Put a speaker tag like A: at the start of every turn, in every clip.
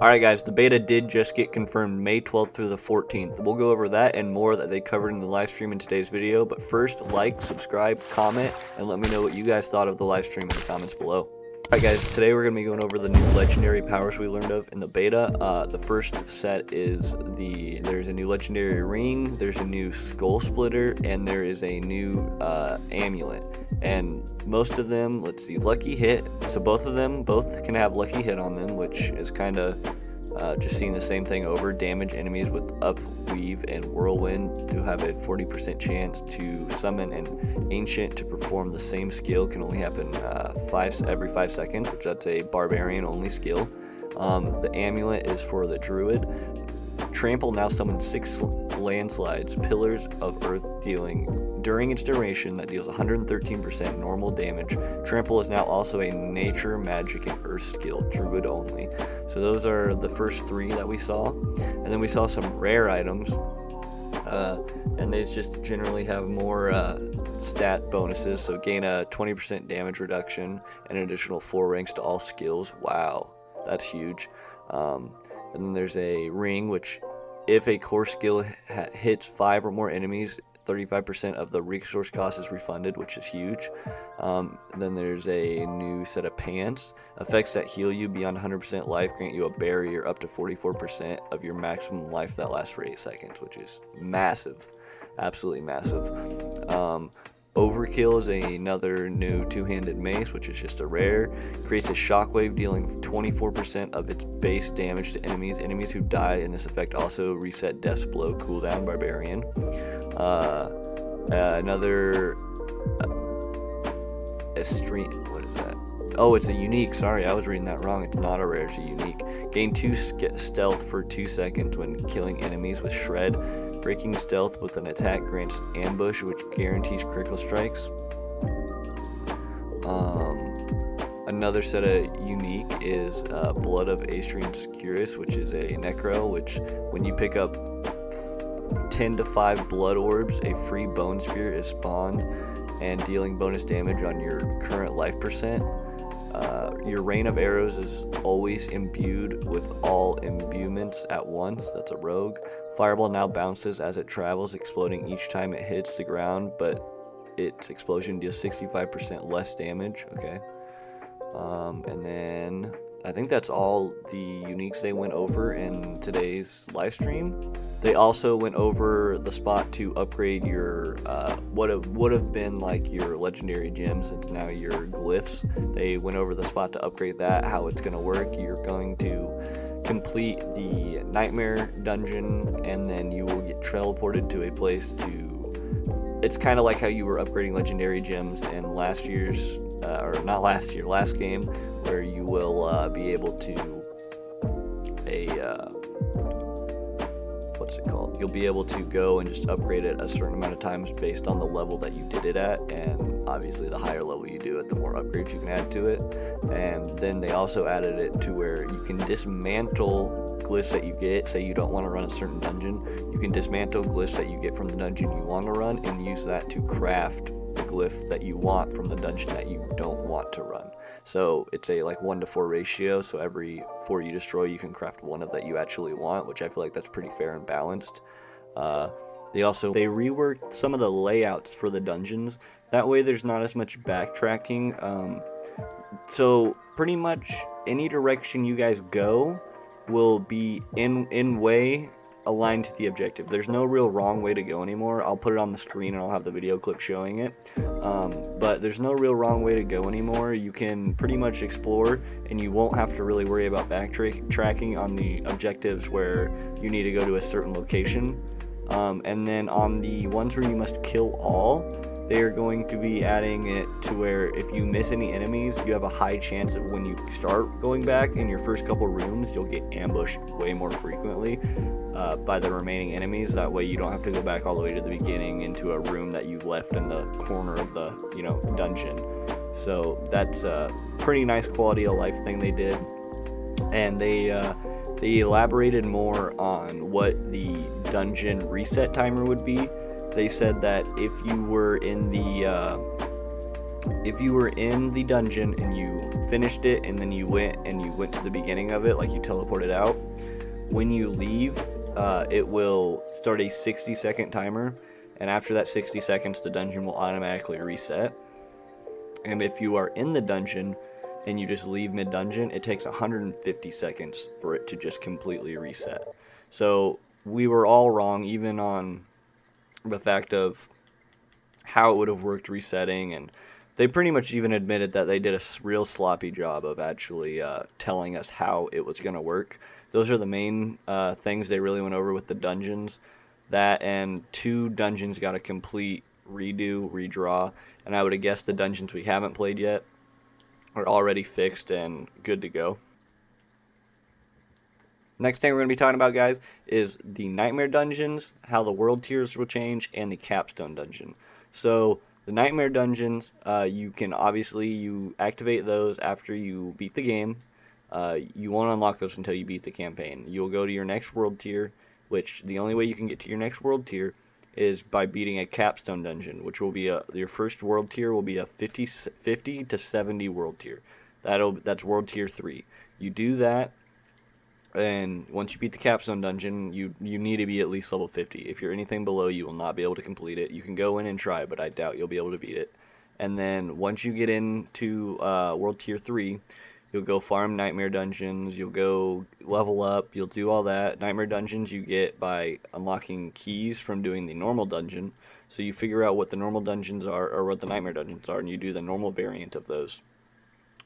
A: Alright guys, the beta did just get confirmed May 12th through the 14th. We'll go over that and more that they covered in the live stream in today's video, but first, like, subscribe, comment, and let me know what you guys thought of the live stream in the comments below. Alright guys, today we're going to be going over the new legendary powers we learned of in the beta. The first set is there's a new legendary ring, there's a new skull splitter, and there is a new amulet. And most of them, let's see, lucky hit. So both can have lucky hit on them, which is kind of just seeing the same thing over. Damage enemies with up, weave, and whirlwind do have a 40% chance to summon an ancient to perform the same skill. Can only happen every 5 seconds, which that's a barbarian only skill. The amulet is for the druid. Trample now summons 6 landslides, pillars of earth dealing during its duration that deals 113% normal damage. Trample is now also a nature, magic, and earth skill, druid only. So those are the first 3 that we saw. And then we saw some rare items. And they just generally have more stat bonuses. So gain a 20% damage reduction and an additional 4 ranks to all skills. Wow, that's huge. And then there's a ring, which if a core skill hits 5 or more enemies, 35% of the resource cost is refunded, which is huge. Then there's a new set of pants. Effects that heal you beyond 100% life grant you a barrier up to 44% of your maximum life that lasts for 8 seconds, which is massive. Absolutely massive. Overkill is another new 2-handed mace, which is just a rare. Creates a shockwave dealing 24% of its base damage to enemies. Enemies who die in this effect also reset Death's Blow cooldown, barbarian. Another what is that? Oh, it's a unique. Sorry, I was reading that wrong. It's not a rare, it's a unique. Gain 2 stealth for 2 seconds when killing enemies with Shred. Breaking stealth with an attack grants ambush, which guarantees critical strikes. Another set of unique is Blood of Astrian Securus, which is a necro, which when you pick up 10 to 5 blood orbs, a free bone spirit is spawned and dealing bonus damage on your current life percent. Your rain of arrows is always imbued with all imbuements at once. That's a rogue. Fireball now bounces as it travels, exploding each time it hits the ground, but its explosion deals 65% less damage. Okay. And then I think that's all the uniques they went over in today's live stream. They also went over the spot to upgrade your what would have been like your legendary gems. It's now your glyphs. They went over the spot to upgrade that, how it's going to work. You're going to complete the nightmare dungeon, and then you will get teleported to a place to... It's kind of like how you were upgrading legendary gems in last game, where you will be able to what's it called? You'll be able to go and just upgrade it a certain amount of times based on the level that you did it at, and obviously the higher level you do it, the more upgrades you can add to it. And then they also added it to where you can dismantle glyphs that you get. Say you don't want to run a certain dungeon, you can dismantle glyphs that you get from the dungeon you want to run and use that to craft the glyph that you want from the dungeon that you don't want to run. So it's a like 1-to-4 ratio, so every 4 you destroy you can craft one of that you actually want, which I feel like that's pretty fair and balanced. They reworked some of the layouts for the dungeons, that way there's not as much backtracking. So pretty much any direction you guys go will be in way aligned to the objective. There's no real wrong way to go anymore. I'll put it on the screen and I'll have the video clip showing it. But there's no real wrong way to go anymore. You can pretty much explore and you won't have to really worry about backtracking on the objectives where you need to go to a certain location. And then on the ones where you must kill all, they are going to be adding it to where if you miss any enemies, you have a high chance of when you start going back in your first couple rooms, you'll get ambushed way more frequently by the remaining enemies. That way you don't have to go back all the way to the beginning into a room that you left in the corner of the dungeon. So that's a pretty nice quality of life thing they did. And they elaborated more on what the dungeon reset timer would be. They said that if you were in the if you were in the dungeon and you finished it and then you went to the beginning of it, like you teleported out, when you leave, it will start a 60-second timer, and after that 60 seconds the dungeon will automatically reset. And if you are in the dungeon and you just leave mid-dungeon, it takes 150 seconds for it to just completely reset. So we were all wrong, even on the fact of how it would have worked resetting, and they pretty much even admitted that they did a real sloppy job of actually telling us how it was going to work. Those are the main things they really went over with the dungeons. That and 2 dungeons got a complete redo, redraw, and I would have guessed the dungeons we haven't played yet are already fixed and good to go. Next thing we're going to be talking about, guys, is the Nightmare Dungeons, how the world tiers will change, and the Capstone Dungeon. So the Nightmare Dungeons, you can you activate those after you beat the game. You won't unlock those until you beat the campaign. You'll go to your next world tier, which the only way you can get to your next world tier is by beating a Capstone Dungeon, which will be your first world tier will be a 50 to 70 world tier. That's world tier 3. You do that. And once you beat the Capstone Dungeon, you need to be at least level 50. If you're anything below, you will not be able to complete it. You can go in and try, but I doubt you'll be able to beat it. And then once you get into World Tier 3, you'll go farm Nightmare Dungeons, you'll go level up, you'll do all that. Nightmare Dungeons you get by unlocking keys from doing the normal dungeon. So you figure out what the normal dungeons are, or what the Nightmare Dungeons are, and you do the normal variant of those.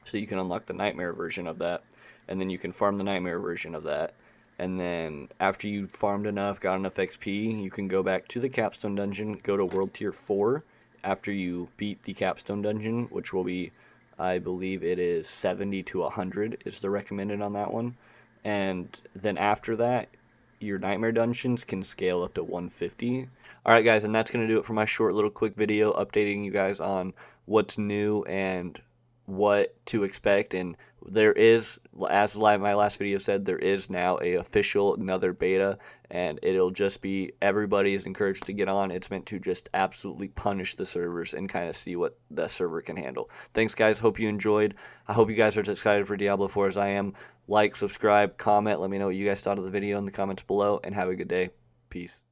A: So you can unlock the Nightmare version of that, and then you can farm the Nightmare version of that. And then after you've farmed enough, got enough XP, you can go back to the Capstone Dungeon, go to World Tier 4 after you beat the Capstone Dungeon, which will be, I believe it is 70 to 100 is the recommended on that one. And then after that, your Nightmare Dungeons can scale up to 150. Alright guys, and that's going to do it for my short little quick video updating you guys on what's new and what to expect. And there is, as my last video said, there is now a official another beta, and it'll just be everybody is encouraged to get on. It's meant to just absolutely punish the servers and kind of see what the server can handle. Thanks guys, hope you enjoyed. I hope you guys are as excited for Diablo 4 as I am. Like, subscribe, comment, let me know what you guys thought of the video in the comments below, and have a good day. Peace.